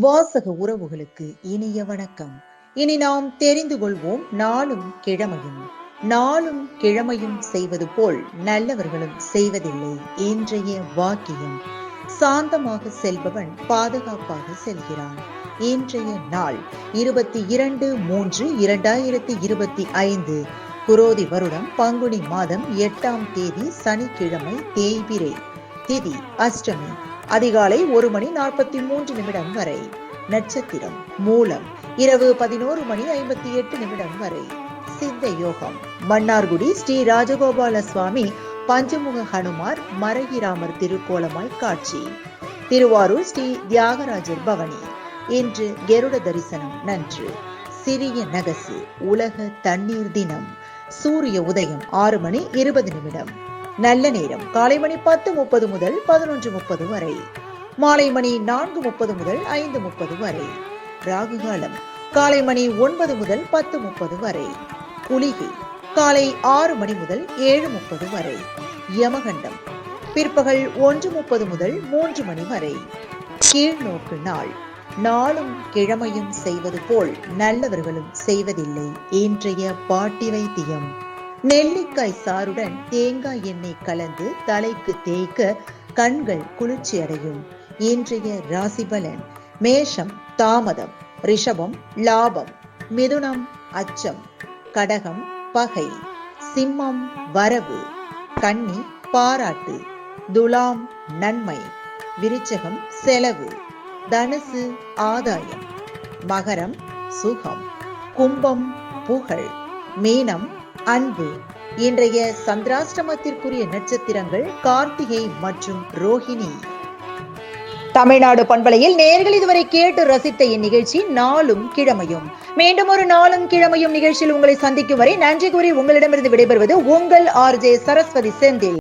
வாசக உறவுகளுக்கு இனிய வணக்கம். இனி நாம் தெரிந்து கொள்வோம் நாளும் கிழமையும். நாளும் கிழமையும் செய்வது போல் நல்லவர்களும் செய்வதில்லை இன்றைய வாக்கியம். சாந்தமாக செல்பவன் பாதுகாப்பாக செல்கிறான். இன்றைய நாள் 22/3/2025 குரோதி வருடம் பங்குனி மாதம் 8ஆம் தேதி சனிக்கிழமை, தேய்பிறை திதி அஷ்டமி. அதிகாலை 1:43 வரை. நட்சத்திரம் மூலம். இரவு 11:58 வரை. சித்த யோகம். மன்னார்குடி ஸ்ரீ ராஜகோபால சுவாமி பஞ்சமுக ஹனுமார் மரகிராமர் திருக்கோலமாய் காட்சி. திருவாரூர் ஸ்ரீ தியாகராஜர் பவனி. இன்று கருட தரிசனம் நன்று. சிறிய நகசு. உலக தண்ணீர் தினம். சூரிய உதயம் 6:20. நல்ல நேரம் காலை மணி 10:30 முதல் 11:30 வரை. மாலை மணி 4:30 முதல் 5:30 வரை. ராகு காலம் காலை மணி 9 முதல் 10:30 வரை. குளிகை காலை 6 மணி முதல் 7:30 வரை. யமகண்டம் பிற்பகல் 1:30 முதல் 3 மணி வரை. கீழ்நோக்கு நாள். நாளும் கிழமையும் செய்வது போல் நல்லவர்களும் செய்வதில்லை இன்றைய பாட்டி வைத்தியம். நெல்லிக்காய் சாறுடன் தேங்காய் எண்ணெய் கலந்து தலைக்கு தேய்க்க கண்கள் குளிர்ச்சி அடையும். இன்றைய ராசி பலன். மேஷம் தாமதம், ரிஷபம் லாபம், மிதுனம் அச்சம், கடகம் பகை, சிம்மம் வரவு, கன்னி பாராட்டு, துலாம் நன்மை, விருச்சகம் செலவு, தனுசு ஆதாயம், மகரம் சுகம், கும்பம் புகழ், மீனம் அன்பு. இன்றைய சந்திராஷ்டமத்திற்குரிய நட்சத்திரங்கள் கார்த்திகை மற்றும் ரோஹிணி. தமிழ்நாடு பண்பலையில் நேயர்கள் இதுவரை கேட்டு ரசித்த இந்நிகழ்ச்சி நாளும் கிழமையும். மீண்டும் ஒரு நாளும் கிழமையும் நிகழ்ச்சியில் உங்களை சந்திக்கும் வரை நன்றி கூறி உங்களிடமிருந்து விடைபெறுவது உங்கள் RJ சரஸ்வதி செந்தில்.